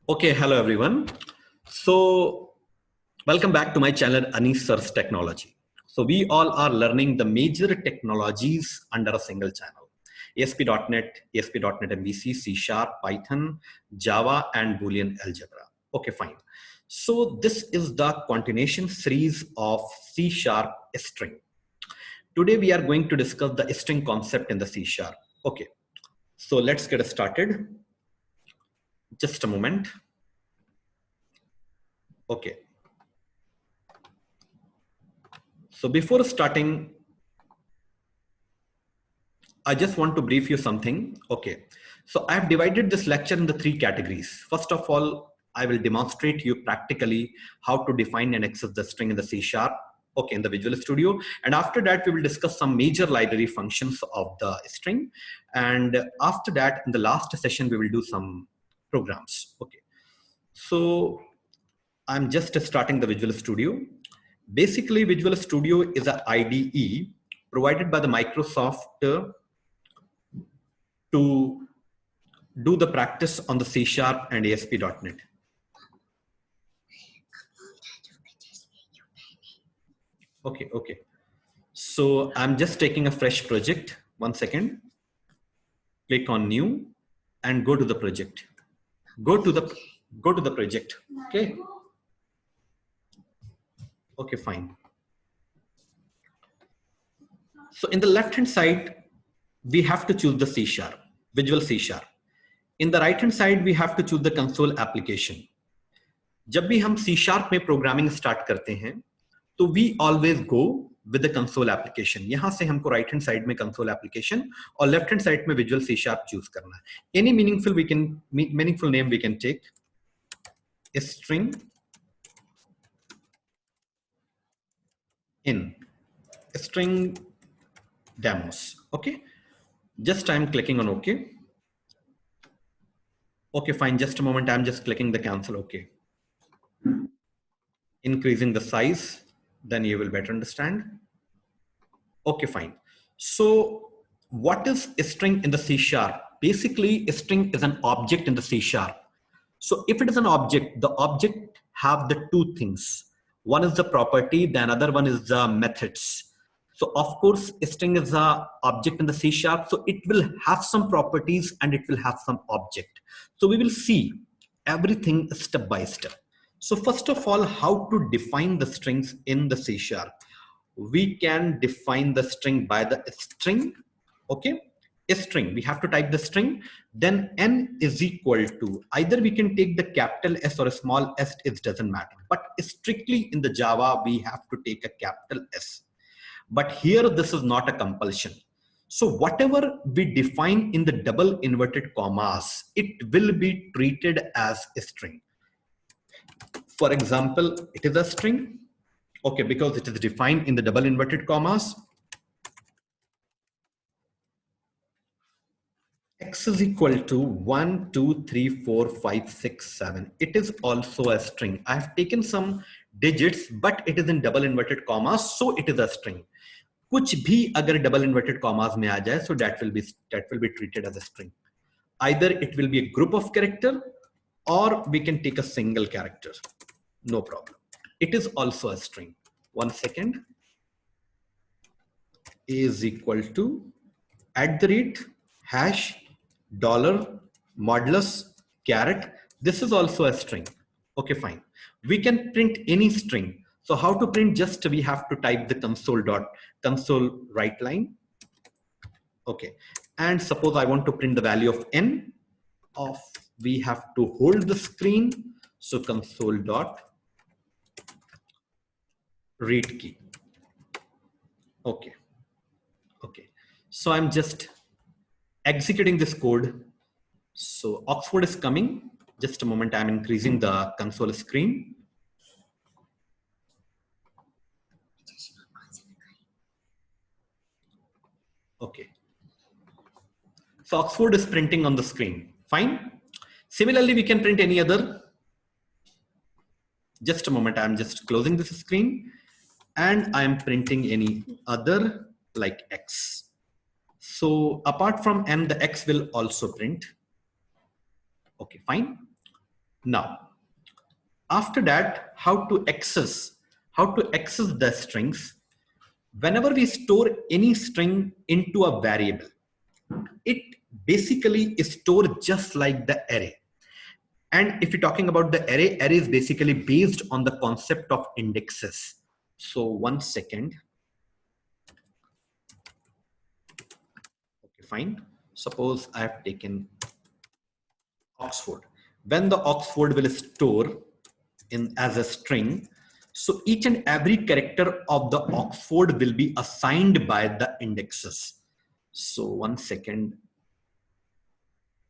Okay, hello everyone. So, welcome back to my channel Anis Sir's Technology. So, we all are learning the major technologies under a single channel: ASP.NET, ASP.NET MVC, C Sharp, Python, Java, and Boolean algebra. Okay, fine. So, this is the continuation series of C Sharp string. Today, we are going to discuss the string concept in the C Sharp. Okay, so let's get started. Just a moment. Okay. So before starting, I just want to brief you something. Okay. So I've divided this lecture into three categories. First of all, I will demonstrate you practically how to define and access the string in the C Sharp, okay, in the Visual Studio. And after that, we will discuss some major library functions of the string. And after that, in the last session, we will do some programs. Okay. So I'm just starting the Visual Studio. Basically, Visual Studio is an IDE provided by the Microsoft to do the practice on the C Sharp and ASP.NET. Okay. So I'm just taking a fresh project. 1 second. Click on New and go to the project. Go to the project. Okay. Okay, fine. So in the left-hand side, we have to choose the C Sharp, Visual C Sharp. In the right-hand side, we have to choose the console application. जब भी हम C Sharp में programming start करते हैं, तो we always go with the console application. यहाँ से हमको right-hand side में console application और left-hand side में Visual C Sharp choose करना है. Any meaningful name we can take. String in string demos. Okay. Just I'm clicking on OK. Okay, fine. Just a moment. I'm just clicking the cancel. Okay. Increasing the size, then you will better understand. Okay, fine. So what is a string in the C Sharp? Basically, a string is an object in the C Sharp. So if it is an object, the object have the two things. One is the property, the another one is the methods. So of course, a string is an object in the C Sharp. So it will have some properties and it will have some object. So we will see everything step by step. So first of all, how to define the strings in the C Sharp? We can define the string by the string. Okay, a string, we have to type the string, then n is equal to, either we can take the capital S or a small s, it doesn't matter, but strictly in the Java we have to take a capital S. But here this is not a compulsion. So whatever we define in the double inverted commas, it will be treated as a string. For example, it is a string, okay, because it is defined in the double inverted commas. X is equal to 1, 2, 3, 4, 5, 6, 7. It is also a string. I have taken some digits, but it is in double inverted commas, so it is a string. कुछ भी अगर double inverted commas में आ जाए, so that will be treated as a string. Either it will be a group of character, or we can take a single character. No problem. It is also a string. 1 second. Is equal to @ $, modulus, caret. This is also a string. Okay, fine. We can print any string. So how to print? Just we have to type the console write line. Okay. And suppose I want to print the value of n of, we have to hold the screen. So console dot read key. Okay. Okay. So I'm just executing this code. So Oxford is coming. Just a moment, I'm increasing the console screen. Okay. So Oxford is printing on the screen. Fine. Similarly, we can print any other. Just a moment, I'm just closing this screen and I'm printing any other like X. So apart from n, the X will also print. Okay, fine. Now, after that, how to access the strings. Whenever we store any string into a variable, it basically is stored just like the array. And if you're talking about the array is basically based on the concept of indexes. So 1 second. Okay, fine. Suppose I have taken Oxford. When the Oxford will store in as a string, so each and every character of the Oxford will be assigned by the indexes. So 1 second,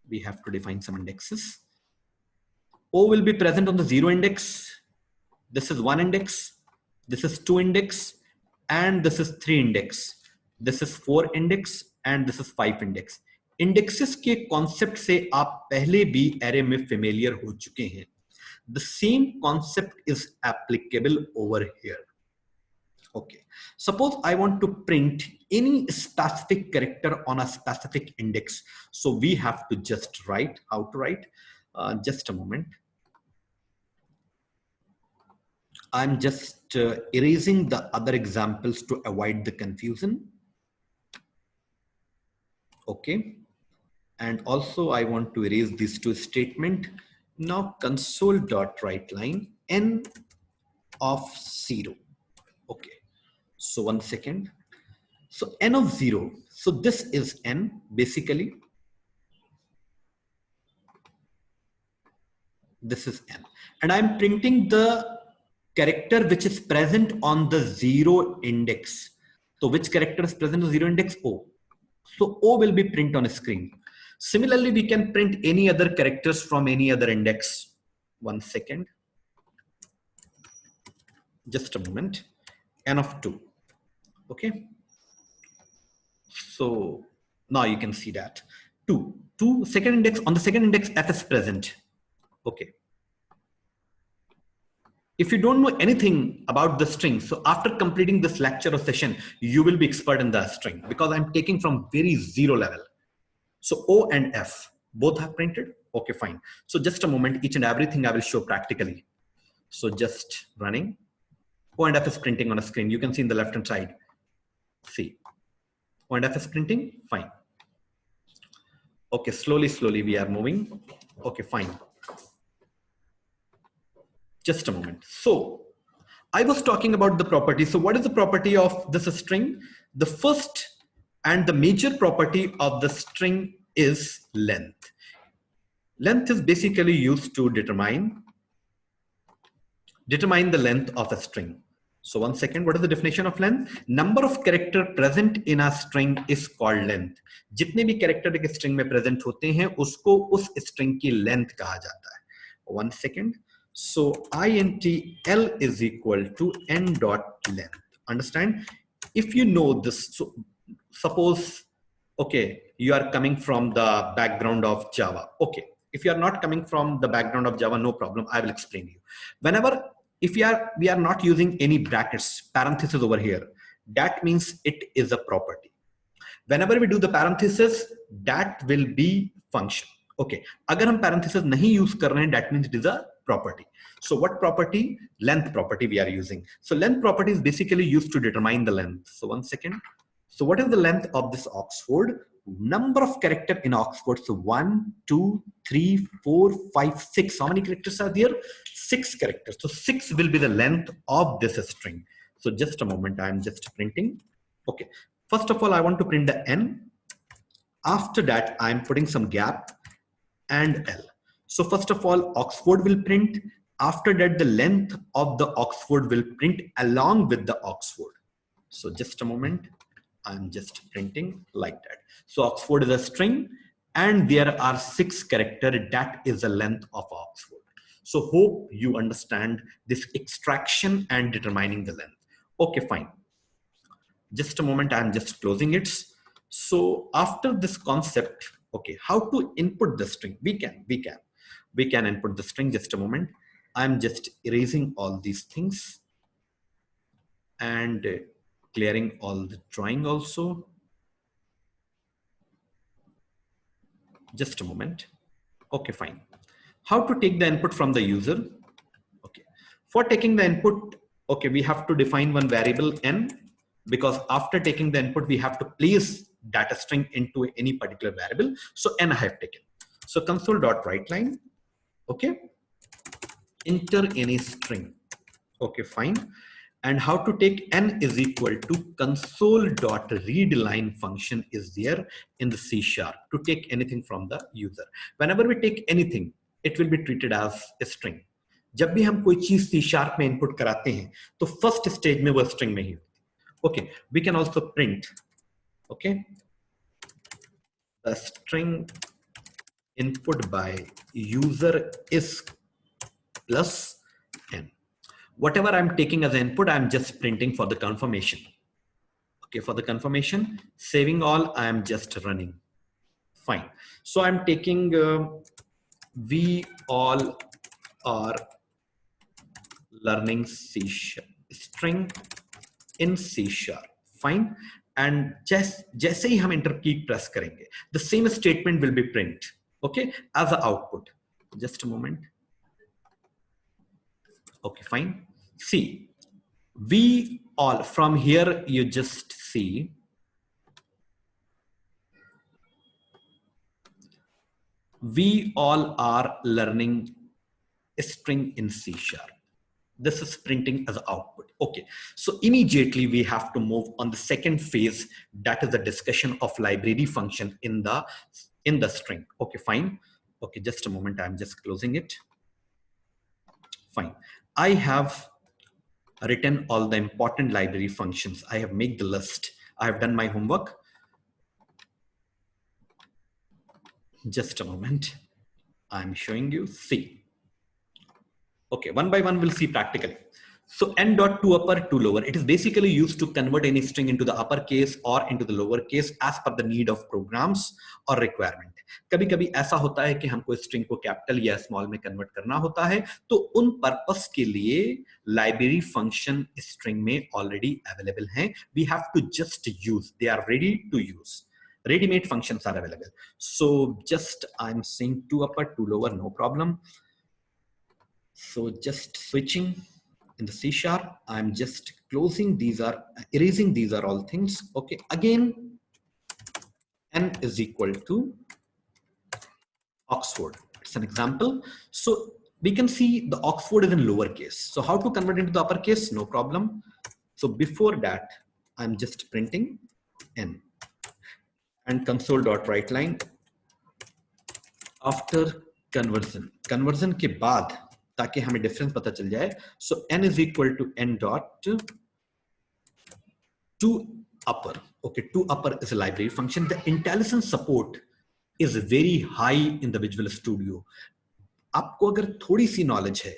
we have to define some indexes. O will be present on the 0 index. This is 1 index. This is 2 index. And this is 3 index. This is 4 index. And this is 5 index. Indexes के concept से आप पहले भी array में familiar हो चुके हैं. The same concept is applicable over here. Okay. Suppose I want to print any specific character on a specific index. So we have to just write how to write. Just a moment. I'm just erasing the other examples to avoid the confusion. Okay. And also I want to erase these two statements. Now console.writeLine n of 0. Okay. So 1 second. So n of 0. So this is n basically. This is n. And I'm printing the character which is present on the 0 index. So which character is present on 0 index? O. So O will be print on a screen. Similarly, we can print any other characters from any other index. 1 second. Just a moment. N of 2. Okay. So now you can see that. 2 second index, on the second index F is present. Okay. If you don't know anything about the string, so after completing this lecture or session, you will be expert in the string because I'm taking from very 0 level. So O and F, both have printed. Okay, fine. So just a moment, each and everything I will show practically. So just running. O and F is printing on a screen. You can see in the left-hand side. See. O and F is printing, fine. Okay, slowly we are moving. Okay, fine. Just a moment. So I was talking about the property. So what is the property of this string? The first and the major property of the string is length. Length is basically used to determine the length of a string. So 1 second, what is the definition of length? Number of character present in a string is called length. जितने भी character एक string में present होते हैं, उसको उस string की length कहा जाता है. 1 second. So intl is equal to n dot length. Understand? If you know this, so suppose, okay, you are coming from the background of Java. Okay. If you are not coming from the background of Java, no problem. I will explain you. Whenever, if we are not using any brackets, parentheses over here, that means it is a property. Whenever we do the parenthesis, that will be function. Okay. Agar hum parenthesis nahi use kar rahe hain, that means it is a property. So what property? Length property we are using. So length property is basically used to determine the length. So 1 second. So what is the length of this Oxford? Number of character in Oxford. So 1, 2, 3, 4, 5, 6. How many characters are there? 6 characters. So 6 will be the length of this string. So just a moment, I am just printing. Okay. First of all, I want to print the n. After that, I am putting some gap and L. So first of all, Oxford will print. After that, the length of the Oxford will print along with the Oxford. So just a moment, I'm just printing like that. So Oxford is a string and there are 6 characters. That is the length of Oxford. So hope you understand this extraction and determining the length. Okay, fine. Just a moment, I'm just closing it. So after this concept, okay, how to input the string? We can input the string. Just a moment. I'm just erasing all these things and clearing all the drawing also. Just a moment. Okay, fine. How to take the input from the user? Okay. For taking the input, okay, we have to define one variable n, because after taking the input, we have to place data string into any particular variable. So n I have taken. So console.writeLine, okay, enter any string. Okay, fine. And how to take n is equal to console.readLine function is there in the C# to take anything from the user. Whenever we take anything, it will be treated as a string. जब भी हम कोई चीज C# में input कराते हैं तो first stage में वो स्ट्रिंग में ही okay, we can also print, okay, the string input by user is plus n. Whatever I'm taking as an input, I'm just printing for the confirmation. Okay, for the confirmation, saving all, I'm just running. Fine. So I'm taking, we all are learning C# string in C#. Fine. And जैसे ही हम enter key press करेंगे, the same statement will be print, okay, as an output. Just a moment. Okay, fine. See, we all, from here, you just see, we all are learning a string in C#. This is printing as output. Okay, so immediately we have to move on the second phase, that is the discussion of library function in the string. Okay, fine. Okay, just a moment, I'm just closing it. Fine. I have written all the important library functions. I have made the list. I have done my homework. Just a moment. I'm showing you. See. Okay, one by one we'll see practically. So n.toUpper, toLower, it is basically used to convert any string into the uppercase or into the lowercase as per the need of programs or requirement. कभी कभी ऐसा होता है कि हमको string को capital या small में कन्वर्ट करना होता है, तो उन पर्पस के लिए लाइब्रेरी फंक्शन स्ट्रिंग में ऑलरेडी अवेलेबल हैं. We have to just use, they are ready to use. Ready-made functions are available. So just I'm saying toUpper, toLower, no problem. So just switching in the C#, I'm just closing. These are erasing. These are all things. Okay. Again, n is equal to Oxford. It's an example. So we can see the Oxford is in lowercase. So how to convert into the uppercase? No problem. So before that, I'm just printing n and console.writeLine after conversion. Conversion के बाद ताकि हमें difference पता चल जाए. So n is equal to n dot toUpper. Okay, toUpper is a library function. The IntelliSense support is very high in the Visual Studio. आपको अगर थोड़ी सी नॉलेज है,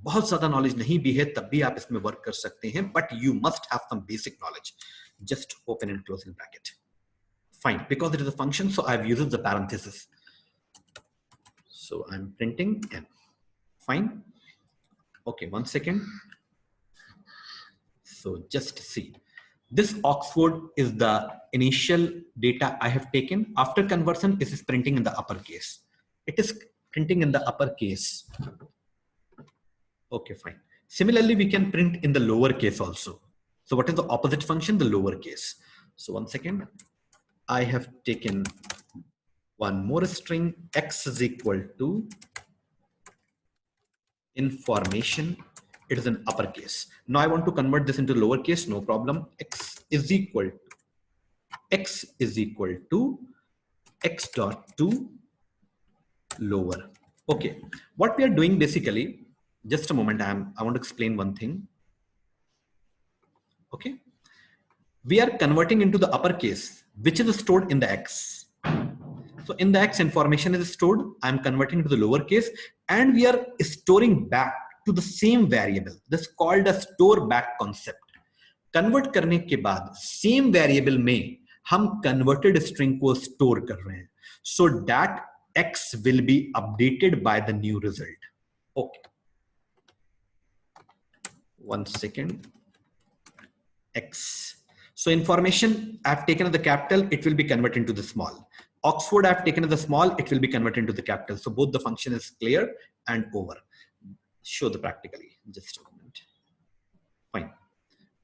बहुत ज्यादा नॉलेज नहीं भी है, तब भी आप इसमें वर्क कर सकते हैं. But you must have some basic knowledge. Just open and closing bracket. Fine, because it is a function, so I've used the parenthesis. So I'm printing n. Fine. Okay, 1 second. So just see. This Oxford is the initial data I have taken. After conversion, this is printing in the uppercase. It is printing in the uppercase. Okay, fine. Similarly, we can print in the lowercase also. So what is the opposite function? The lowercase. So 1 second. I have taken one more string. X is equal to information. It is an uppercase. Now I want to convert this into lowercase. No problem. X is equal to x dot to lower. Okay. What we are doing basically, just a moment. I want to explain one thing. Okay. We are converting into the uppercase, which is stored in the X. So in the X, information is stored. I'm converting to the lowercase, and we are storing back to the same variable. This is called a store back concept. Convert करने के बाद same variable में हम converted string को store कर रहे हैं. So that X will be updated by the new result. Okay. 1 second. X. So information I've taken as the capital, it will be converted into the small. Oxford I've taken as a small, it will be converted into the capital. So both the function is clear and over. Show the practically, just a moment. Fine.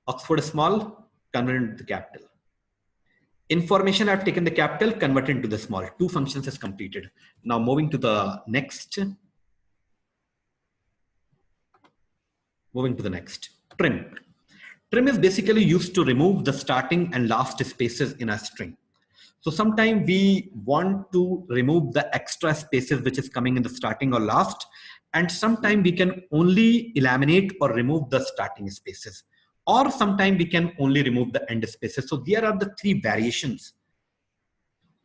Oxford is small, converted into the capital. Information I've taken the capital, converted into the small. Two functions is completed. Now moving to the next. Moving to the next. Trim. Trim is basically used to remove the starting and last spaces in a string. So sometimes we want to remove the extra spaces which is coming in the starting or last, and sometimes we can only eliminate or remove the starting spaces, or sometimes we can only remove the end spaces. So there are the three variations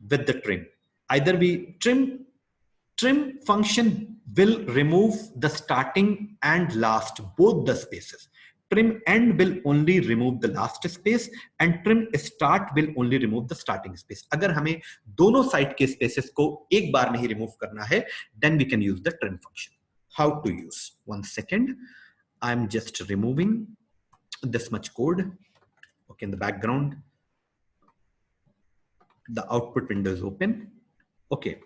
with the trim. Either we trim function will remove the starting and last, both the spaces. Trim end will only remove the last space and trim start will only remove the starting space. अगर हमें दोनों side के spaces को एक बार में ही remove करना है, then we can use the trim function. How to use? 1 second. I'm just removing this much code. Okay, in the background, the output window is open. Okay.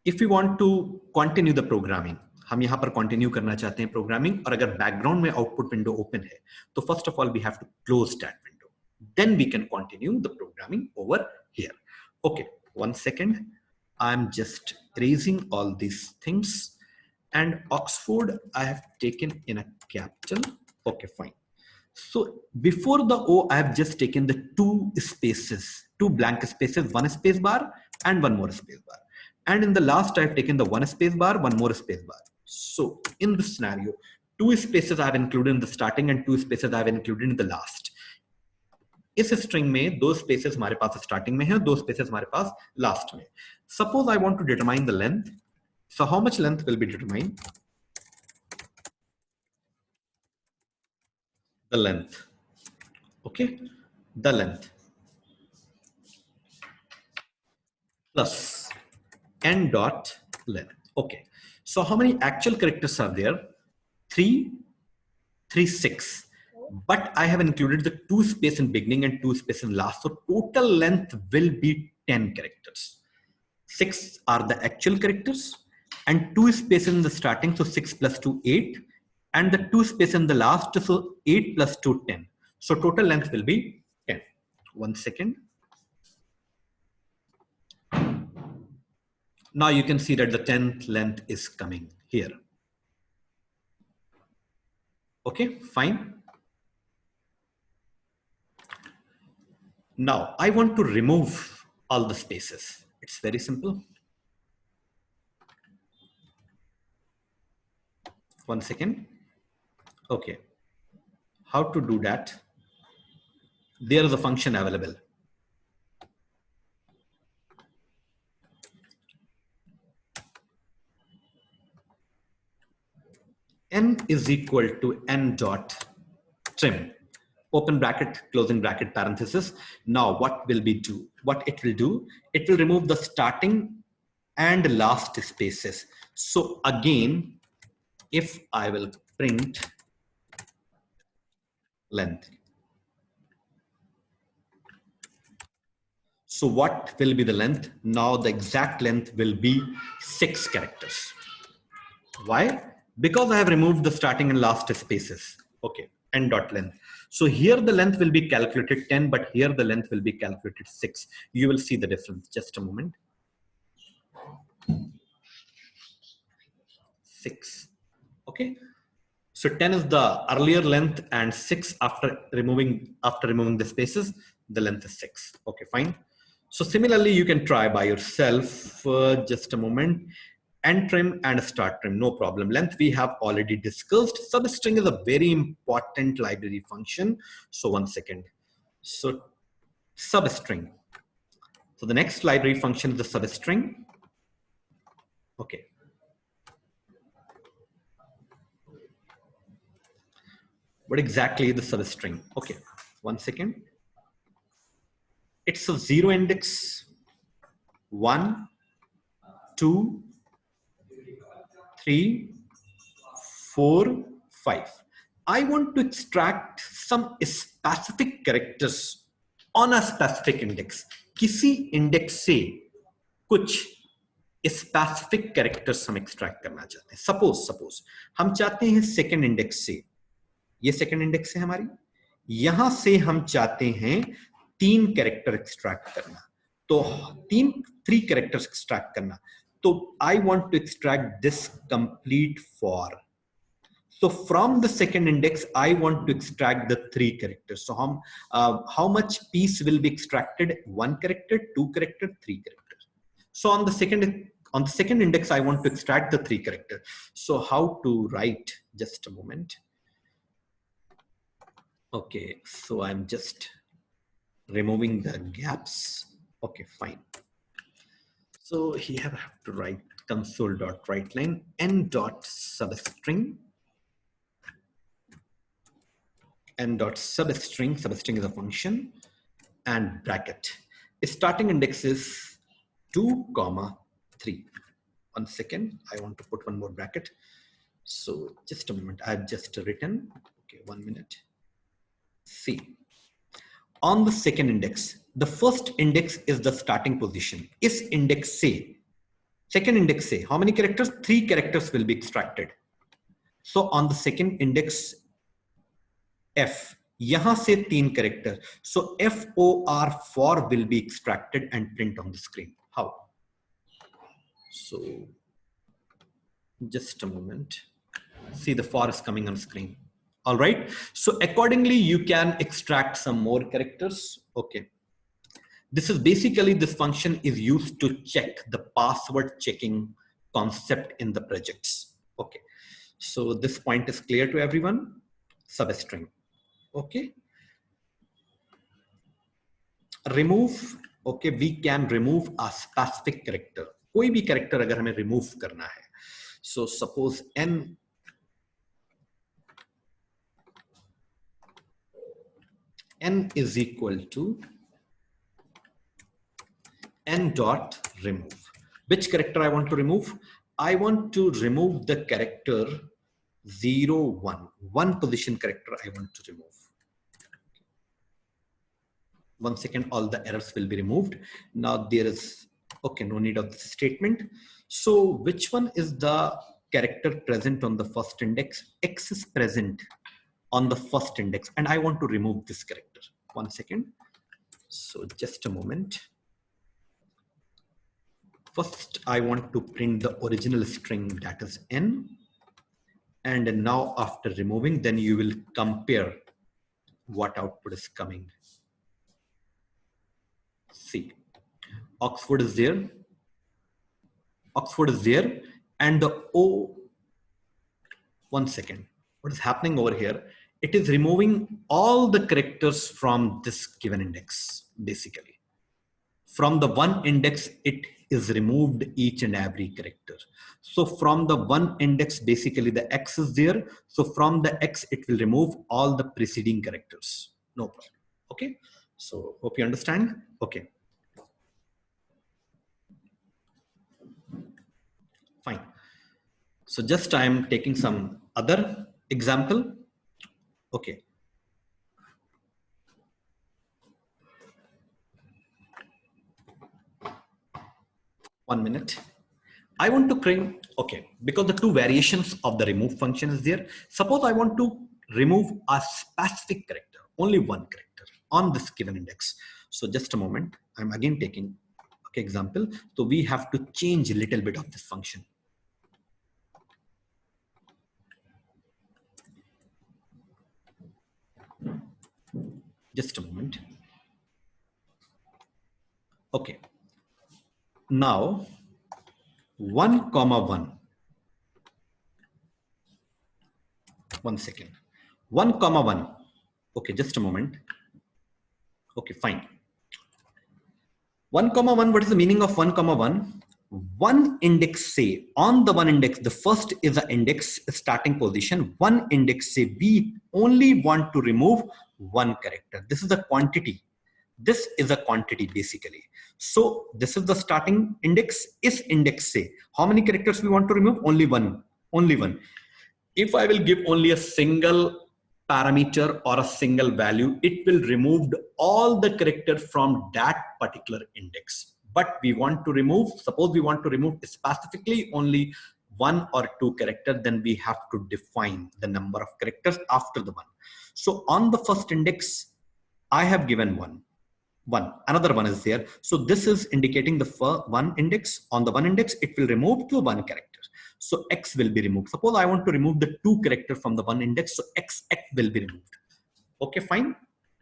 If we want to continue the programming, हम यहाँ पर continue करना चाहते हैं programming, और अगर background में output window open है, तो first of all we have to close that window. Then we can continue the programming over here. Okay, 1 second. I'm just erasing all these things. And Oxford I have taken in a capital. Okay, fine. So before the O, I have just taken the two spaces, two blank spaces, one space bar and one more space bar. And in the last, I have taken the one space bar, one more space bar. So in this scenario, two spaces I have included in the starting and two spaces I have included in the last. इस string में दो spaces हमारे पास starting में है, दो spaces हमारे पास last में. Suppose I want to determine the length. So how much length will be determined? The length. Okay, the length plus n dot length. Okay, so how many actual characters are there? 3, 6. But I have included the 2 space in beginning and 2 space in last. So total length will be 10 characters. 6 are the actual characters and 2 space in the starting. So 6 plus 2, 8. And the 2 space in the last. So 8 plus 2, 10. So total length will be 10. 1 second. Now you can see that the 10th length is coming here. Okay, fine. Now I want to remove all the spaces. It's very simple. 1 second. Okay. How to do that? There is a function available. N is equal to n dot trim. Open bracket, closing bracket, parenthesis. Now what will we do? What it will do? It will remove the starting and last spaces. So again, if I will print length. So what will be the length? Now the exact length will be 6 characters. Why? Because I have removed the starting and last spaces. Okay, n dot length. So here the length will be calculated 10, but here the length will be calculated 6. You will see the difference. Just a moment. 6. Okay. So 10 is the earlier length and 6 after removing the spaces, the length is 6. Okay, fine. So similarly, you can try by yourself. Just a moment. End trim and start trim, no problem. Length we have already discussed. Substring is a very important library function. So 1 second. So substring. So the next library function is the substring. Okay. What exactly is the substring? Okay, 1 second. It's a 0 index, 1, 2, 3, 4, 5. I want to extract some specific characters on a specific index. किसी index से कुछ specific characters हम extract करना चाहते हैं। Suppose हम चाहते हैं सेकेंड इंडेक्स से, ये सेकेंड इंडेक्स है हमारी, यहां से हम चाहते हैं 3 कैरेक्टर एक्सट्रैक्ट करना, तो 3 कैरेक्टर्स एक्सट्रैक्ट करना, तो I want to extract this complete for. So from the second index, I want to extract the 3 characters. So how much piece will be extracted? 1 character, 2 character, 3 characters. So on the second index, I want to extract the 3 characters. So how to write? Just a moment. Okay, so I'm just removing the gaps. Okay, fine. So here I have to write console.writeLine n.substring. n.substring, substring is a function, and bracket. Starting index is 2, 3. 1 second, I want to put one more bracket. So just a moment, I've just written, okay, 1 minute. See, on the second index, the first index is the starting position. Is index say, second index say, how many characters? 3 characters will be extracted. So on the second index, F, यहां से 3 character, so for will be extracted and print on the screen. How? So just a moment, see the for is coming on screen. All right, so accordingly you can extract some more characters. Okay, this is basically, this function is used to check the password checking concept in the projects. Okay, so this point is clear to everyone. Substring. Okay, remove. Okay, we can remove a specific character. कोई भी character अगर हमें remove करना है, so suppose n is equal to n dot remove. Which character I want to remove? I want to remove the character 0, 1. 1 position character I want to remove. 1 second, all the errors will be removed. Now there is, okay, no need of this statement. So which one is the character present on the first index? X is present on the first index and I want to remove this character. 1 second. So just a moment. First, I want to print the original string, that is n. And now after removing, then you will compare what output is coming. See, Oxford is there. Oxford is there. And the O, 1 second. What is happening over here? It is removing all the characters from this given index, basically. From the 1 index, it is removed each and every character. So from the 1 index, basically the X is there. So from the X, it will remove all the preceding characters. No problem. Okay. So hope you understand. Okay. Fine. So just I am taking some other example. Okay. One minute. I want to create, okay, because the 2 variations of the remove function is there. Suppose I want to remove a specific character, only 1 character on this given index. So just a moment, I'm again taking, okay, example. So we have to change a little bit of this function. Just a moment. Okay. Now, 1, 1. 1 second. 1, 1. Okay, just a moment. Okay, fine. 1, 1. What is the meaning of 1, 1? 1 index say, on the 1 index, the first is the index starting position. 1 index say, we only want to remove 1 character. This is the quantity. This is a quantity basically. So this is the starting index. Is index say, how many characters we want to remove? Only 1. Only 1. If I will give only a single parameter or a single value, it will remove all the character from that particular index. But we want to remove, suppose we want to remove specifically only one or two characters, then we have to define the number of characters after the one. So on the first index, I have given one. Another one is there. So this is indicating the one index. On the one index, it will remove to one character. So X will be removed. Suppose I want to remove the two character from the one index. So X will be removed. Okay, fine.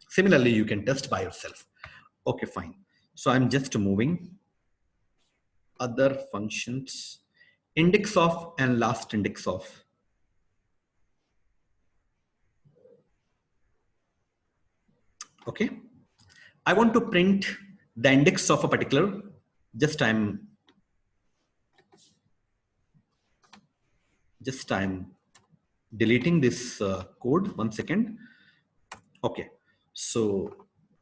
Similarly, you can test by yourself. Okay, fine. So I'm just moving other functions, index of and last index of. Okay. I want to print the index of a particular, I'm deleting this code. 1 second. Okay. So,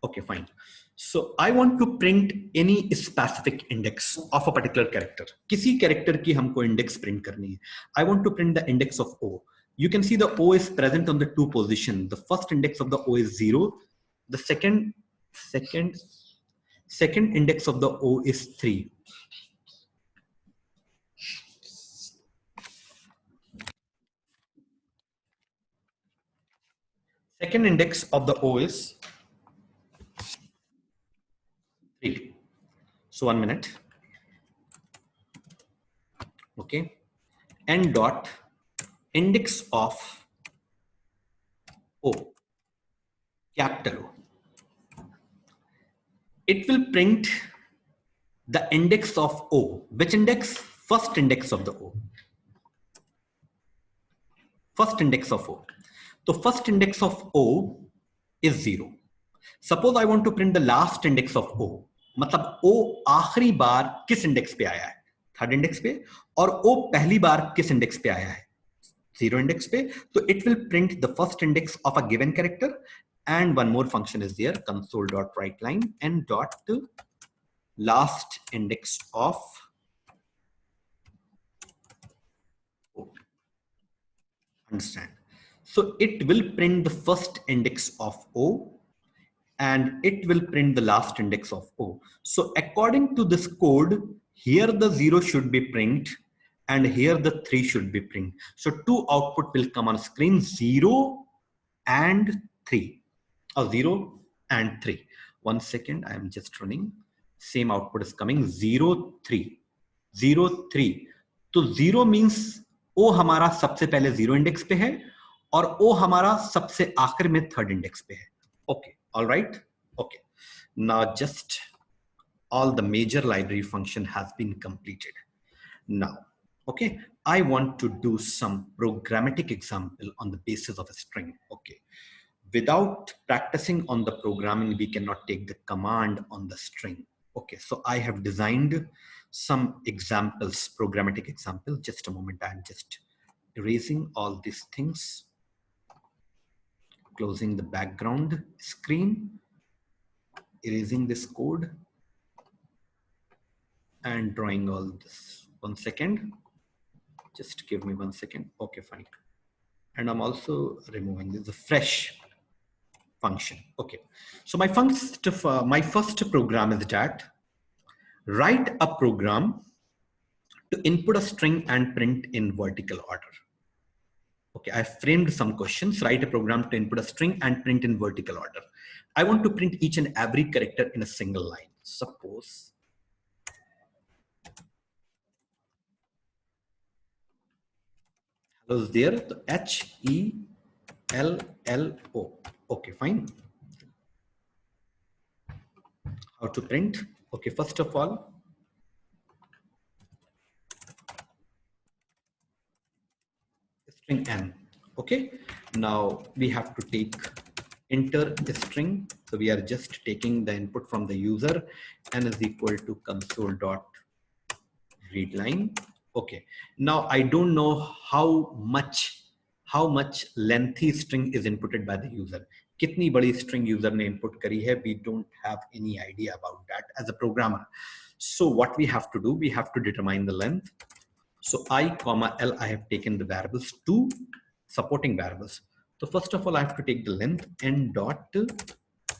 okay, fine. So I want to print any specific index of a particular character. किसी character की हमको index print करनी है. I want to print the index of O. You can see the O is present on the two position. The first index of the O is 0. The second index of the O is 3. Second index of the O is 3. So 1 minute. Okay. N dot index of O, capital O. It will print the index of O. Which index? First index of the O. First index of O. So first index of O is 0. Suppose I want to print the last index of O. मतलब O आखिरी बार किस index पे आया है? Third index पे. और O पहली बार किस इंडेक्स पे आया है? 0 index पे. So it will print the first index of a given character. And one more function is there, console.writeLine and dot last index of O. Understand? So it will print the first index of O and it will print the last index of O. So according to this code, here the 0 should be print and here the 3 should be print. So two output will come on screen, 0 and 3. Or 0 and 3. 1 second, I am just running. Same output is coming, 0, 3. 0, 3. तो 0 means O हमारा सबसे पहले 0 index पे है और O हमारा सबसे आखिर में थर्ड इंडेक्स पे है. Okay, all right. Okay. Now just all the major library function has been completed. Now, okay, I want to do some programmatic example on the basis of a string. Okay. Without practicing on the programming, we cannot take the command on the string. Okay, so I have designed some examples, programmatic example. Just a moment, I'm just erasing all these things, closing the background screen, erasing this code, and drawing all this. 1 second, just give me 1 second. Okay, fine. And I'm also removing this, a fresh function. Okay, so my first program is that write a program to input a string and print in vertical order. Okay, I framed some questions. Write a program to input a string and print in vertical order. I want to print each and every character in a single line. Suppose hello is there, so HELLO. Okay, fine. How to print? Okay, first of all, string n. Okay, now we have to take enter string. So we are just taking the input from the user. N is equal to console.readline. Okay, now I don't know how much lengthy string is inputted by the user. Kitni badi string user ne input kari hai, we don't have any idea about that as a programmer. So what we have to do, we have to determine the length. So I comma L, I have taken the variables, two supporting variables. So So first of all, I have to take the length n dot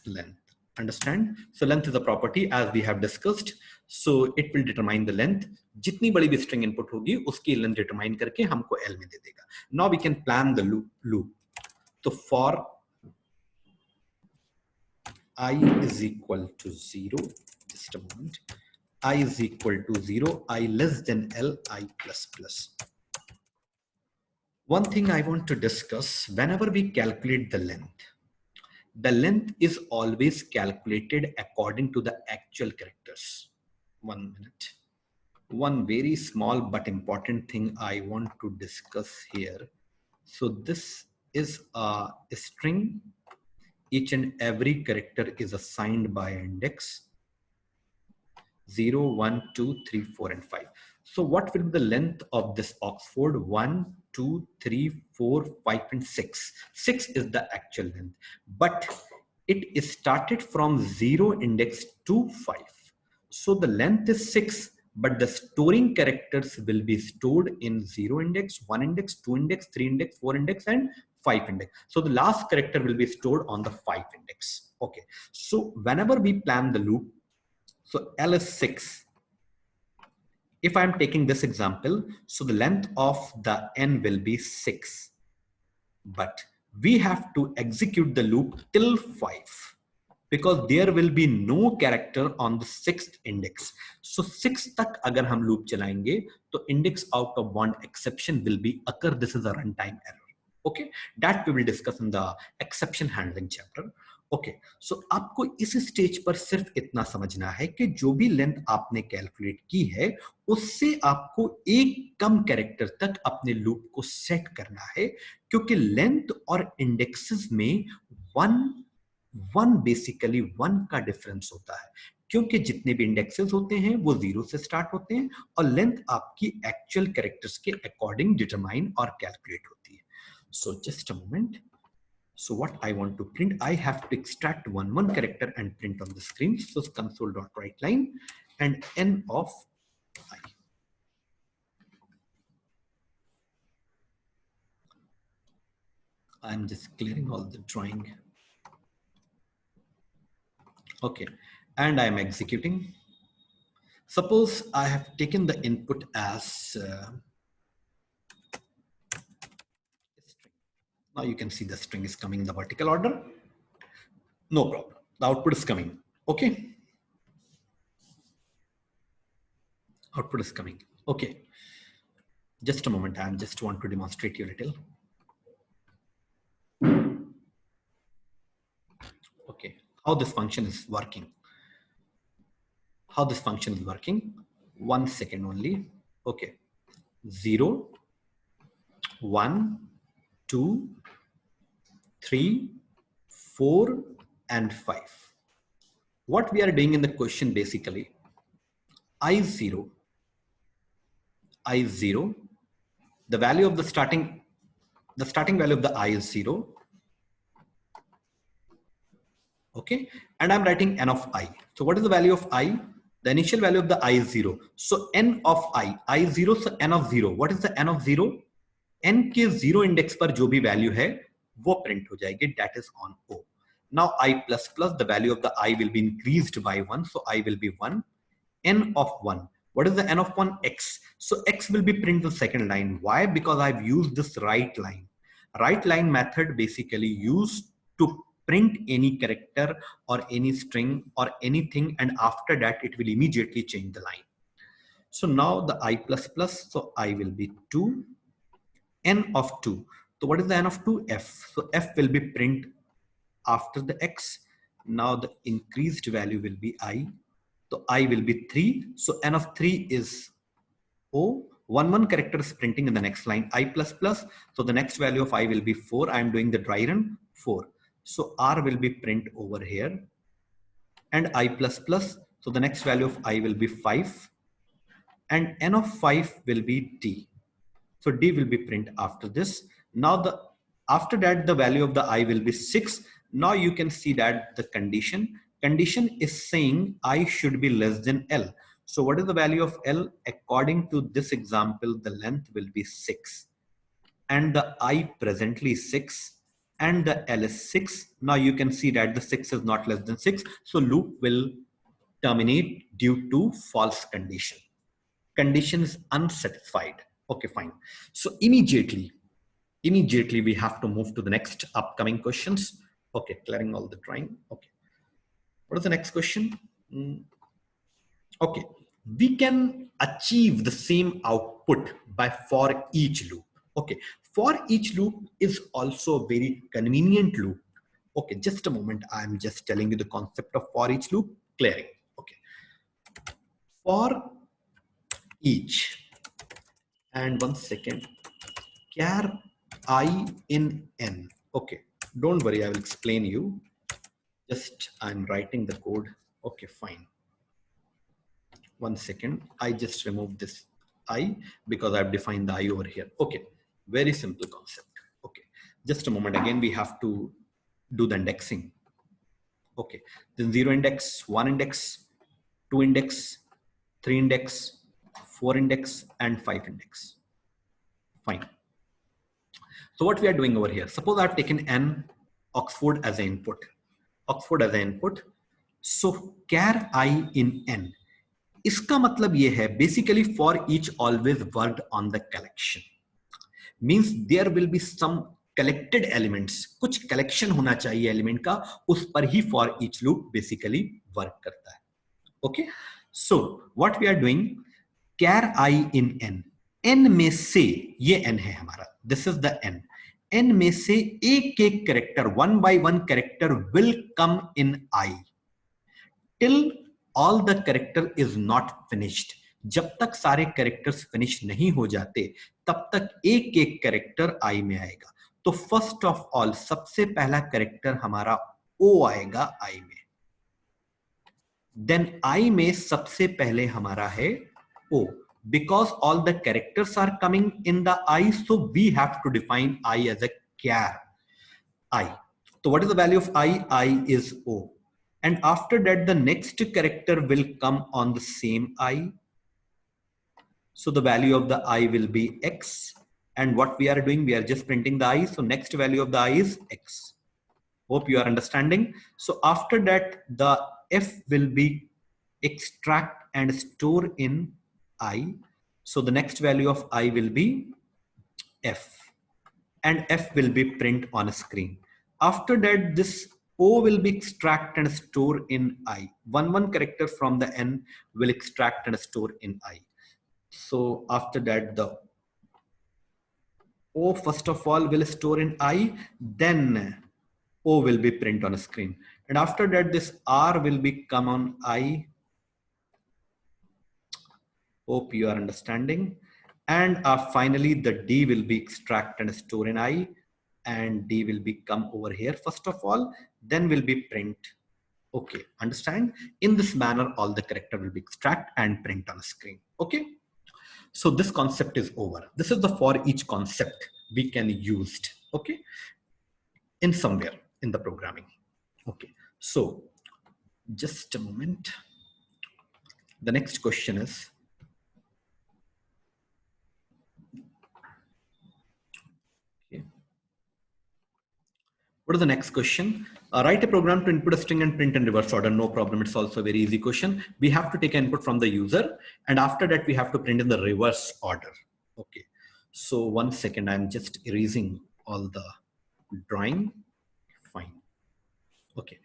length. Understand? So length is a property as we have discussed. So it will determine the length. जितनी बड़ी भी string input होगी उसकी length determine करके हमको L में दे देगा. Now we can plan the loop. So for I is equal to 0, just a moment, I is equal to 0, I less than L, I plus plus. One thing I want to discuss, whenever we calculate the length is always calculated according to the actual characters. 1 minute. One very small but important thing I want to discuss here. So this is a string. Each and every character is assigned by index 0, 1, 2, 3, 4, and 5. So what will be the length of this Oxford? 1, 2, 3, 4, 5, and 6. 6 is the actual length. But it is started from 0 index to 5. So the length is 6, but the storing characters will be stored in 0 index, 1 index, 2 index, 3 index, 4 index, and 5 index. So the last character will be stored on the 5 index. Okay. So whenever we plan the loop, so L is 6. If I'm taking this example, so the length of the n will be 6. But we have to execute the loop till 5 because there will be no character on the 6th index. So 6 tak agar hum loop chalayenge, to index out of bound exception will be occur. This is a runtime error. Okay, that we will discuss in the exception handling chapter. Okay so आपको इस stage पर सिर्फ इतना समझना है कि जो भी लेंथ आपने कैलकुलेट की है उससे आपको एक कम कैरेक्टर तक अपने लूप को सेट करना है क्योंकि लेंथ और इंडेक्सेस में वन बेसिकली वन का डिफरेंस होता है क्योंकि जितने भी इंडेक्सेस होते हैं वो 0 से स्टार्ट होते हैं और लेंथ आपकी एक्चुअल कैरेक्टर्स के अकॉर्डिंग डिटरमाइन और कैलकुलेट होती है so just a moment. So what I want to print, I have to extract one character and print on the screen. So console.writeLine and n of I. I'm just clearing all the drawing. Okay, and I'm executing. Suppose I have taken the input as string. Now you can see the string is coming in the vertical order. No problem. The output is coming. Okay. Output is coming. Okay. Just a moment. I just want to demonstrate you a little. Okay. How this function is working. How this function is working. 1 second only. Okay. 0, 1, 2, 3, 4, and 5. What we are doing in the question basically, I0, the value of the starting value of the I is 0. Okay, and I'm writing n of I. So what is the value of I? The initial value of the I is 0. So n of I 0, so n of 0. What is the n of 0? n के 0 index पर जो भी value है वो print हो जाएगी, that is on O. Now I plus plus, the value of the I will be increased by 1, so I will be 1. N of 1. What is the n of 1? X. So X will be printed the second line. Why? Because I've used this write line. Write line method basically used to print any character or any string or anything, and after that it will immediately change the line. So now the I plus plus, so I will be 2. N of 2. So what is the n of 2? F. So F will be print after the X. Now the increased value will be I. So I will be 3. So n of 3 is O. One character is printing in the next line. I plus plus. So the next value of I will be 4. I am doing the dry run 4. So R will be print over here. And I plus plus. So the next value of I will be 5. And n of 5 will be D. So D will be print after this. Now after that the value of the I will be 6. Now you can see that the condition is saying I should be less than L. So what is the value of L? According to this example, the length will be 6. And the I presently is 6. and the L is 6. Now you can see that the 6 is not less than 6. So loop will terminate due to false condition. Condition is unsatisfied. Okay, fine. So immediately we have to move to the next upcoming questions. Okay, clearing all the drawing. Okay. What is the next question? Okay, we can achieve the same output by for each loop. Okay, for each loop is also a very convenient loop. Okay, just a moment. I'm just telling you the concept of for each loop clearing. Okay, for each, and 1 second, char I in n. Okay, don't worry, I will explain you. Just I'm writing the code. Okay, fine. 1 second, I just removed this I because I've defined the I over here. Okay, very simple concept. Okay, just a moment. Again, we have to do the indexing. Okay, then 0 index, 1 index, 2 index, 3 index, 4 index, and 5 index. Fine. So what we are doing over here, suppose I've taken n Oxford as an input. Oxford as an input. So char I in n. इसका मतलब ये है basically for each always worked on the collection. Means there will be some collected elements. कुछ collection होना चाहिए element का, उस पर ही for each loop basically work करता है. Okay. So what we are doing, char I in n. n में से ये n है हमारा. This is the n. n में से एक एक character, one by one character will come in I. Till all the character is not finished. जब तक सारे characters finish नहीं हो जाते तब तक एक एक character I में आएगा. तो first of all सबसे पहला character हमारा O आएगा I में. Then I में सबसे पहले हमारा है O. Because all the characters are coming in the I, so we have to define I as a char I. So what is the value of I? I is O. And after that, the next character will come on the same I. So the value of the I will be X. And what we are doing, we are just printing the I. So next value of the I is X. Hope you are understanding. So after that, the F will be extract and store in I. So the next value of I will be F. And F will be print on a screen. After that, this O will be extract and store in I. One character from the N will extract and store in I. So after that, the O first of all will store in I, then O will be print on a screen. And after that, this R will be come on I. Hope you are understanding. And finally, the D will be extract and store in I. And D will be come over here first of all, then will be print. Okay, understand? In this manner, all the character will be extract and print on a screen. Okay, so this concept is over. This is the for each concept we can use. Okay, in somewhere in the programming. Okay, so just a moment. The next question is, what is the next question? Write a program to input a string and print in reverse order. No problem. It's also a very easy question. We have to take input from the user, and after that, we have to print in the reverse order. Okay. So 1 second, I'm just erasing all the drawing. Fine. Okay.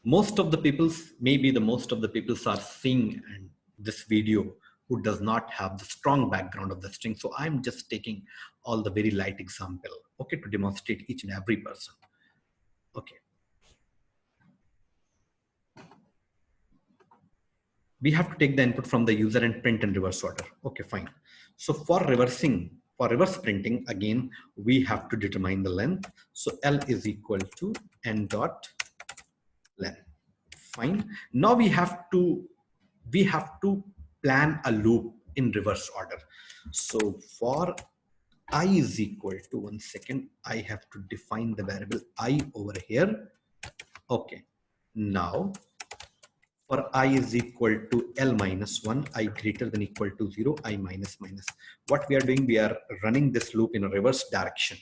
Most of the people are seeing this video who does not have the strong background of the string. So I'm just taking all the very light example, okay, to demonstrate each and every person. Okay. We have to take the input from the user and print in reverse order. Okay, fine. So for reverse printing, again, we have to determine the length. So L is equal to n dot length. Fine. Now we have to plan a loop in reverse order. So for I is equal to 1 second, I have to define the variable I over here. Okay. Now for I is equal to L minus 1, I greater than equal to 0, I minus minus. What we are doing, we are running this loop in a reverse direction.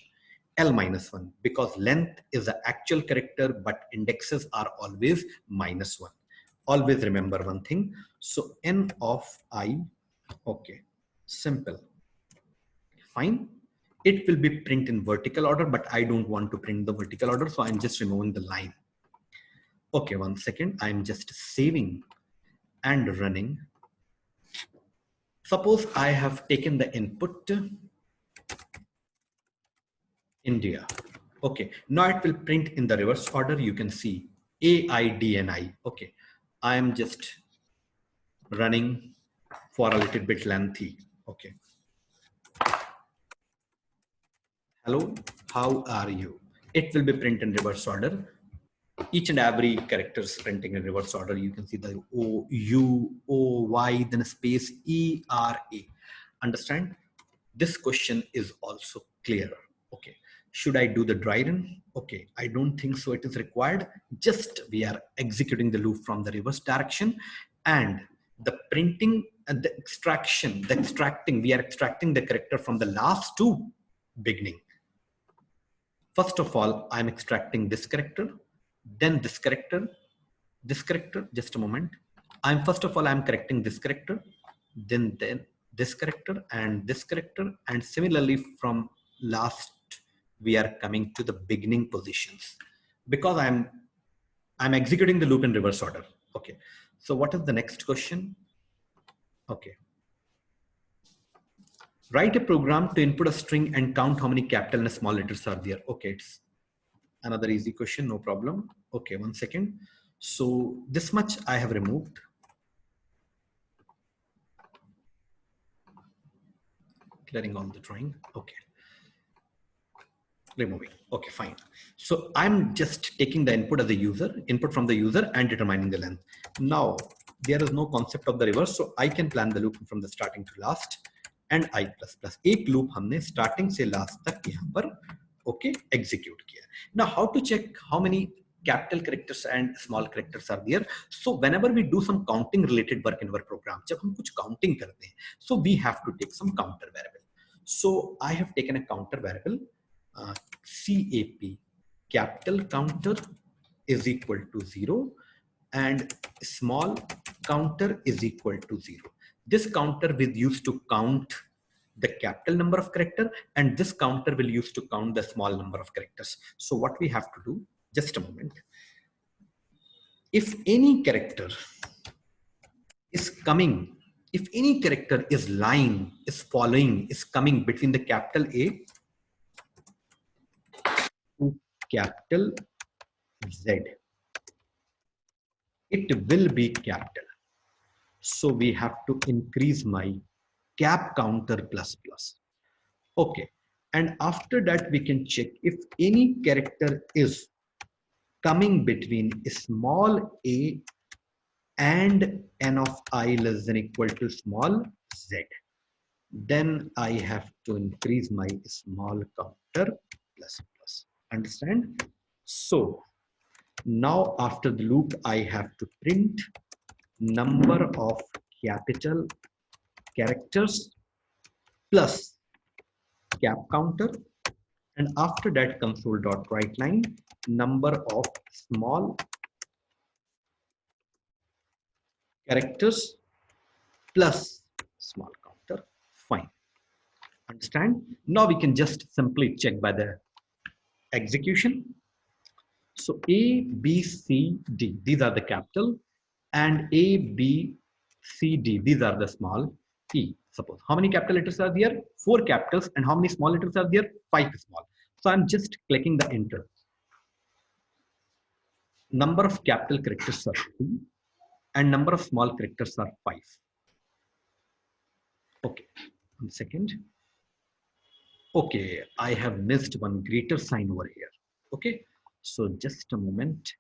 L minus 1 because length is the actual character, but indexes are always minus 1. Always remember one thing. So N of I, okay, simple, fine. It will be print in vertical order, but I don't want to print the vertical order, so I'm just removing the line. Okay, 1 second. I'm just saving and running. Suppose I have taken the input India. Okay, now it will print in the reverse order. You can see A, I, D, and I. Okay, I am just running for a little bit lengthy. Okay. Hello, how are you? It will be print in reverse order. Each and every character is printing in reverse order. You can see the O, U, O, Y, then a space E, R, A. Understand? This question is also clear. Okay. Should I do the dry run? Okay. I don't think so. It is required. Just we are executing the loop from the reverse direction, and the printing and the extracting, we are extracting the character from the last two beginning. First of all, I'm extracting this character, then this character, just a moment. First of all, I'm correcting this character, then this character, and similarly from last, we are coming to the beginning positions because I'm executing the loop in reverse order. Okay. So what is the next question? Okay. Write a program to input a string and count how many capital and small letters are there. Okay, it's another easy question, no problem. Okay, 1 second. So this much I have removed. Clearing all the drawing. Okay. Removing. Okay, fine. So I'm just taking the input from the user and determining the length. Now there is no concept of the reverse, so I can plan the loop from the starting to last. And I plus plus एक loop हमने starting से last तक यहाँ पर okay execute किया. Now how to check how many capital characters and small characters are there? So whenever we do some counting related work in our program, जब हम कुछ counting करते हैं, so we have to take some counter variable. So I have taken a counter variable. CAP, capital counter is equal to 0 and small counter is equal to 0. This counter will use to count the capital number of character, and this counter will use to count the small number of characters. So what we have to do, just a moment. If any character is coming, if any character is lying, is following, is coming between the capital A to capital Z, it will be capital. So we have to increase my cap counter plus plus. Okay. And after that, we can check if any character is coming between small a and n of I less than equal to small z. Then I have to increase my small counter plus plus. Understand? So now after the loop, I have to print number of capital characters plus cap counter, and after that console dot write line number of small characters plus small counter. Fine. Understand? Now we can just simply check by the execution. So A, B, C, D, these are the capital, and A, B, C, D, these are the small e. Suppose how many capital letters are there? 4 capitals. And how many small letters are there? 5 small. So I'm just clicking the enter. Number of capital characters are 3 and number of small characters are 5. Okay, 1 second. Okay, I have missed one greater sign over here. Okay, so just a moment.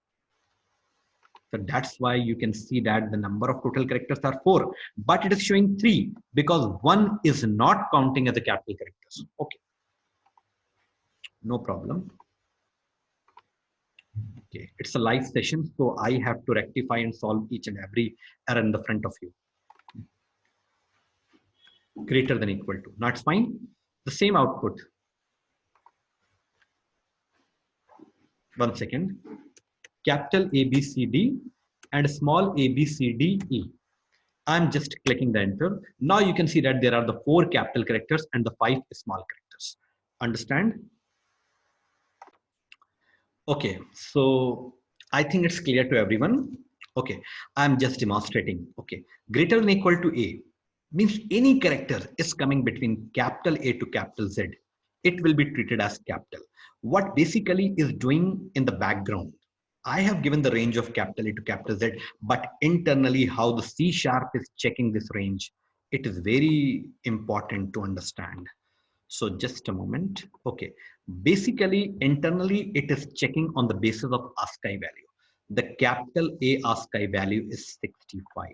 So that's why you can see that the number of total characters are 4, but it is showing 3 because 1 is not counting as a capital characters. Okay, no problem. Okay, it's a live session, so I have to rectify and solve each and every error in the front of you. Greater than equal to, that's fine. The same output. One second. Capital A, B, C, D and small a, B, C, D, E. I'm just clicking the enter. Now you can see that there are the 4 capital characters and the 5 small characters. Understand? Okay, so I think it's clear to everyone. Okay, I'm just demonstrating. Okay, greater than equal to A means any character is coming between capital A to capital Z. It will be treated as capital. What basically is doing in the background, I have given the range of capital A to capital Z, but internally how the C sharp is checking this range, it is very important to understand. So just a moment. Okay. Basically, internally, it is checking on the basis of ASCII value. The capital A ASCII value is 65.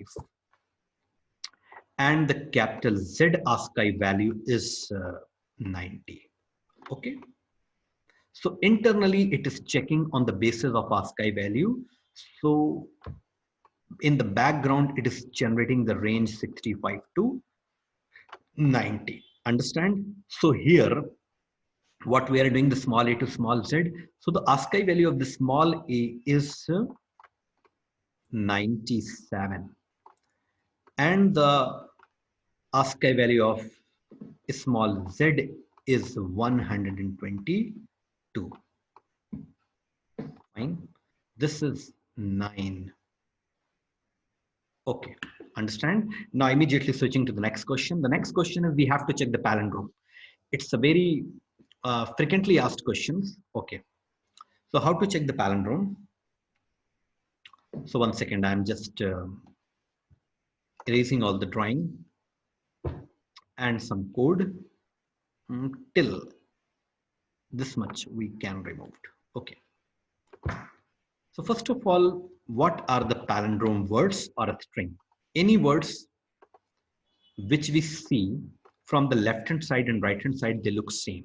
And the capital Z ASCII value is 90. Okay. So internally, it is checking on the basis of ASCII value. So in the background, it is generating the range 65 to 90. Understand? So here, what we are doing, the small a to small z. So the ASCII value of the small a is 97 and the ASCII value of small z is 122. Fine. This is 9. Okay. Understand? Now immediately switching to the next question. The next question is we have to check the palindrome. It's a very frequently asked questions. Okay. So how to check the palindrome? So one second, I'm just erasing all the drawing and some code till this much we can remove. Okay. So first of all, what are the palindrome words or a string? Any words which we see from the left hand side and right hand side, they look same.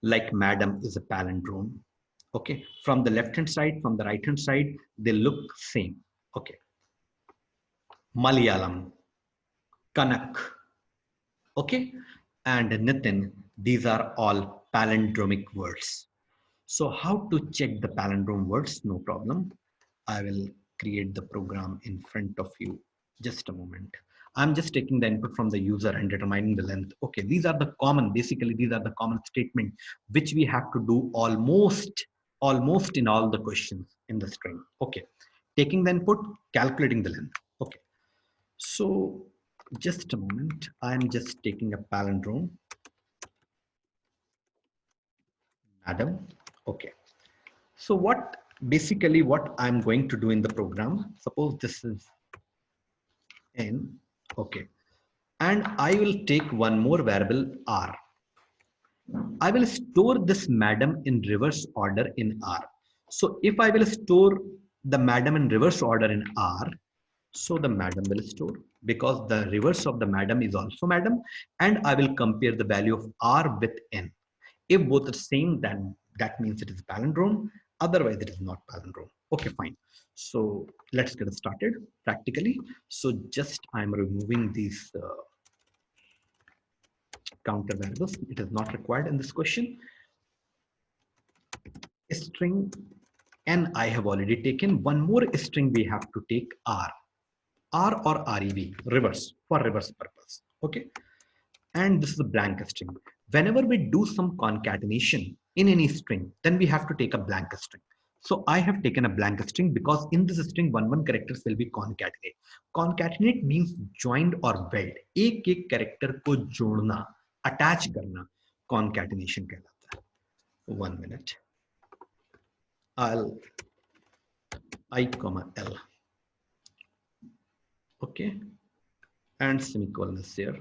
Like madam is a palindrome. Okay. From the left hand side, from the right hand side, they look same. Okay. Malayalam, Kanak, okay, and Nitin, these are all palindromic words. So how to check the palindrome words? No problem. I will create the program in front of you. Just a moment. I'm just taking the input from the user and determining the length. Okay, these are the common, basically these are the common statement which we have to do almost in all the questions in the string. Okay, taking the input, calculating the length. Okay, so just a moment. I'm just taking a palindrome. Madam. Okay. So what basically what I'm going to do in the program, suppose this is n. Okay. And I will take one more variable r. I will store this madam in reverse order in r. So if I will store the madam in reverse order in r, so the madam will store because the reverse of the madam is also madam, and I will compare the value of r with n. If both are same, then that means it is palindrome. Otherwise, it is not palindrome. Okay, fine. So let's get started practically. So just I'm removing these counter variables. It is not required in this question. String n I have already taken. One more string we have to take r. R or rev, reverse, for reverse purpose. Okay. And this is a blank string. Whenever we do some concatenation in any string, then we have to take a blank string. So I have taken a blank string because in this string one characters will be concatenate. Concatenate means joined or weld. एक एक character को जोड़ना, attach करना, concatenation कहलाता है. 1 minute. I'll I comma L. Okay. And semicolon is there.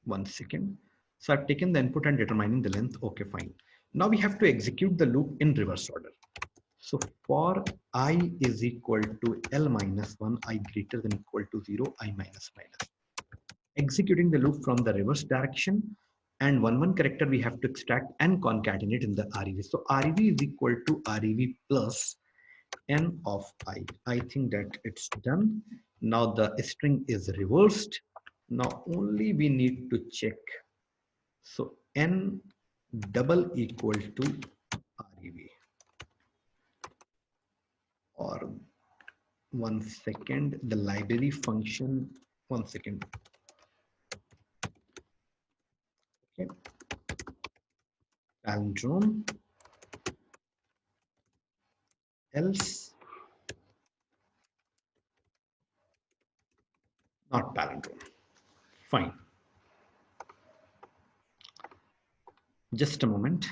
1 second. So I've taken the input and determining the length. Okay, fine. Now we have to execute the loop in reverse order. So for I is equal to L minus 1, I greater than equal to 0, I minus minus. Executing the loop from the reverse direction, and one character we have to extract and concatenate in the REV. So REV is equal to REV plus N of I. I think that it's done. Now the string is reversed. Now only we need to check. So N double equal to REV. or 1 second, the library function, 1 second. Okay. Palindrome, else, not palindrome. Fine. Just a moment.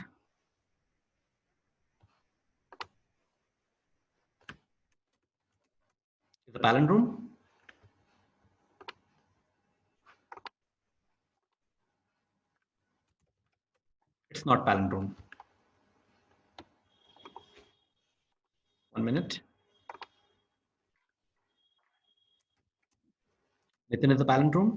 Is the palindrome? It's not palindrome. 1 minute. Nitin is the palindrome.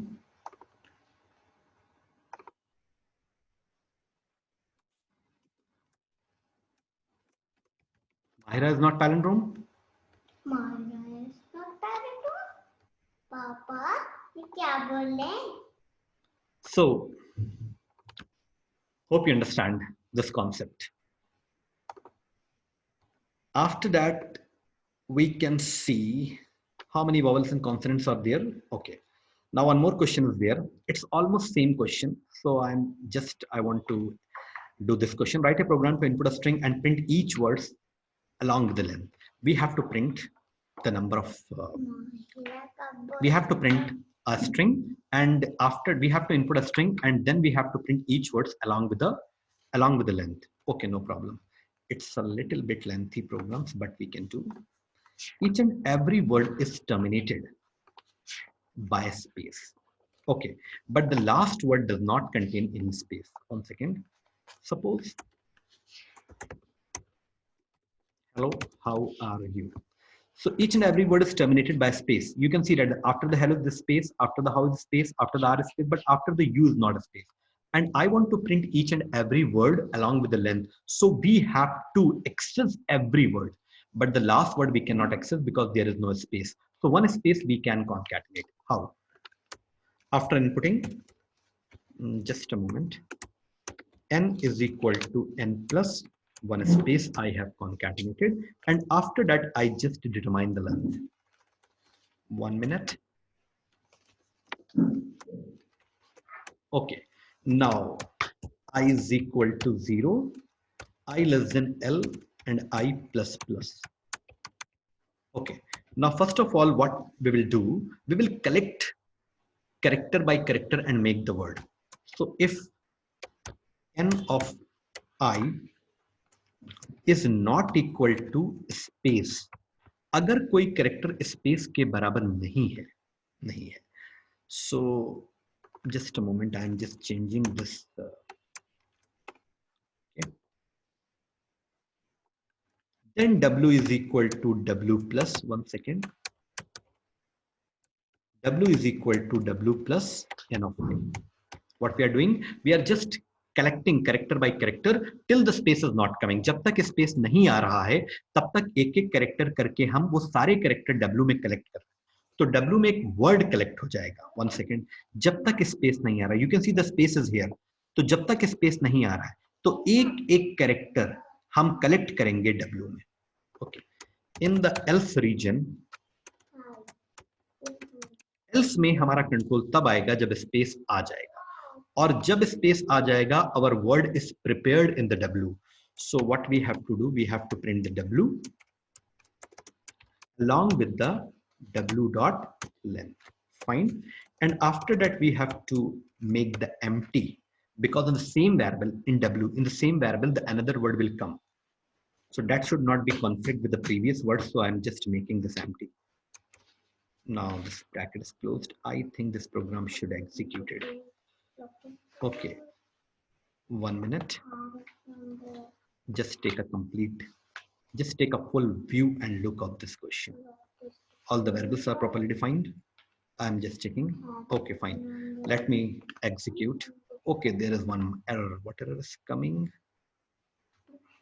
Mahira is not palindrome. Mahira is not palindrome. पापा ये क्या बोल रहे हैं? So, hope you understand this concept. After that, we can see how many vowels and consonants are there. Okay. Now one more question is there. It's almost same question. So I want to do this question. Write a program to input a string and print each words along with the length. We have to print the number of, we have to print a string, and after we have to input a string, and then we have to print each words along with the length. Okay, no problem. It's a little bit lengthy programs, but we can do. Each and every word is terminated by a space. Okay, but the last word does not contain any space. 1 second. Suppose, hello, how are you? So each and every word is terminated by space. You can see that after the hello is the space, after the how is space, after the r is space, but after the u is not a space. And I want to print each and every word along with the length. So we have to access every word, but the last word we cannot access because there is no space. So one space we can concatenate. How? After inputting, just a moment, n is equal to n plus one space I have concatenated, and after that I just determine the length. 1 minute. Okay, now I is equal to 0, I less than L, and I plus plus. Okay, now first of all what we will do, we will collect character by character and make the word. So if n of I is not equal to space, अगर कोई character space के बराबर नहीं है, so just a moment, I am just changing this. Okay. Then w is equal to w plus, 1 second, w is equal to w plus n of I. What we are doing, we are just collecting character by character till the space is not coming. जब तक space नहीं आ रहा है तब तक एक एक character करके हम वो सारे कैरेक्टर w में कलेक्ट कर रहे हैं. तो w में एक वर्ड कलेक्ट हो जाएगा. 1 second, जब तक स्पेस नहीं आ रहा, you can see the space is here. तो जब तक स्पेस नहीं आ रहा है तो एक एक कैरेक्टर हम कलेक्ट करेंगे w में. Okay, in the else region, else में हमारा कंट्रोल तब आएगा जब स्पेस आ जाएगा, और जब स्पेस आ जाएगा our word is prepared in the w. So what we have to do, we have to print the w along with the w dot length. Fine. And after that we have to make the empty, because in the same variable in w, in the same variable the another word will come, so that should not be conflict with the previous word. So I'm just making this empty. Now this bracket is closed. I think this program should execute it. Okay, 1 minute. Just take a full view and look of this question. All the variables are properly defined. I'm just checking. Okay, fine. Let me execute. Okay, there is one error. What error is coming?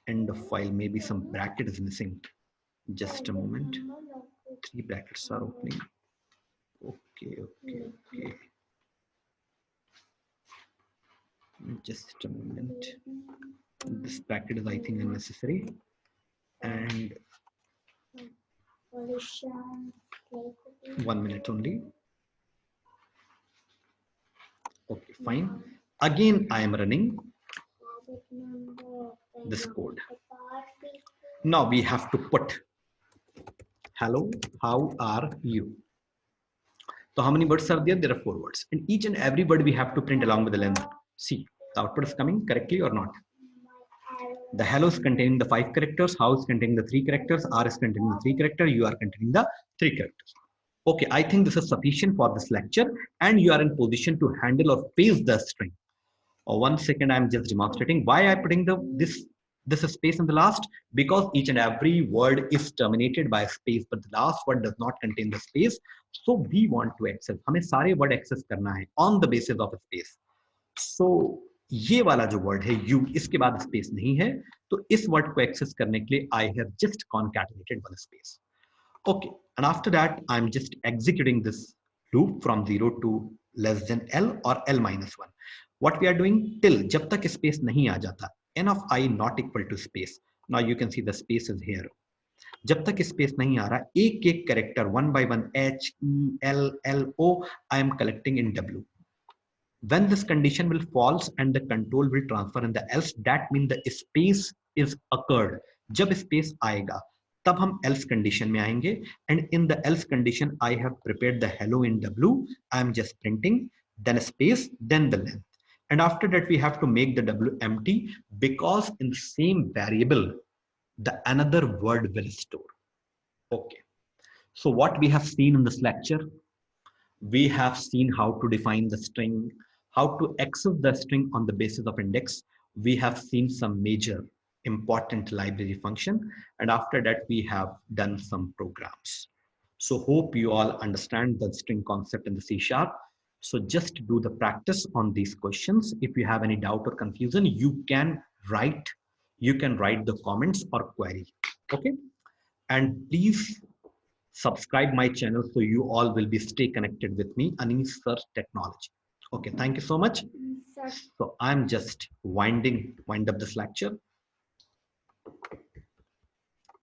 End of file. Maybe some bracket is missing. Just a moment. 3 brackets are opening. Okay. Just a moment. This bracket is, I think, unnecessary. And Pollution. 1 minute only. Okay, fine. Again, I am running this code. Now we have to put hello, how are you? So how many words are there? There are 4 words. And each and every word we have to print along with the length. See, the output is coming correctly or not? The hello is containing the 5 characters, how is containing the 3 characters, R is containing the 3 characters, you are containing the 3 characters. Okay, I think this is sufficient for this lecture and you are in position to handle or paste the string. 1 second, I'm just demonstrating why I'm putting this space in the last, because each and every word is terminated by a space, but the last word does not contain the space. So we want to access, हमें सारे word access करना है on the basis of a space. So ये वाला जो word है you, इसके बाद space नहीं है, तो इस word को access करने के लिए I have just concatenated one space. Okay, and after that I'm just executing this loop from 0 to less than L or L minus 1. What we are doing till जब तक space नहीं आ जाता, n of I not equal to space. Now you can see the space is here. जब तक space नहीं आ रहा, एक एक character one by one H, E, L, L, O, I am collecting in W. When this condition will false and the control will transfer in the else, that means the space is occurred. जब space आएगा, तब हम else condition में आएंगे, and in the else condition I have prepared the hello in W. I am just printing, then space, then the length. And after that we have to make the W empty, because in same variable the another word will store. Okay, so what we have seen in this lecture, we have seen how to define the string, how to access the string on the basis of index. We have seen some major important library function, and after that we have done some programs. So hope you all understand the string concept in the C sharp. So just do the practice on these questions. If you have any doubt or confusion, you can write the comments or query. Okay, and please subscribe my channel so you all will be stay connected with me, Anish Sir Technology. Okay, thank you so much. So I'm just wind up this lecture.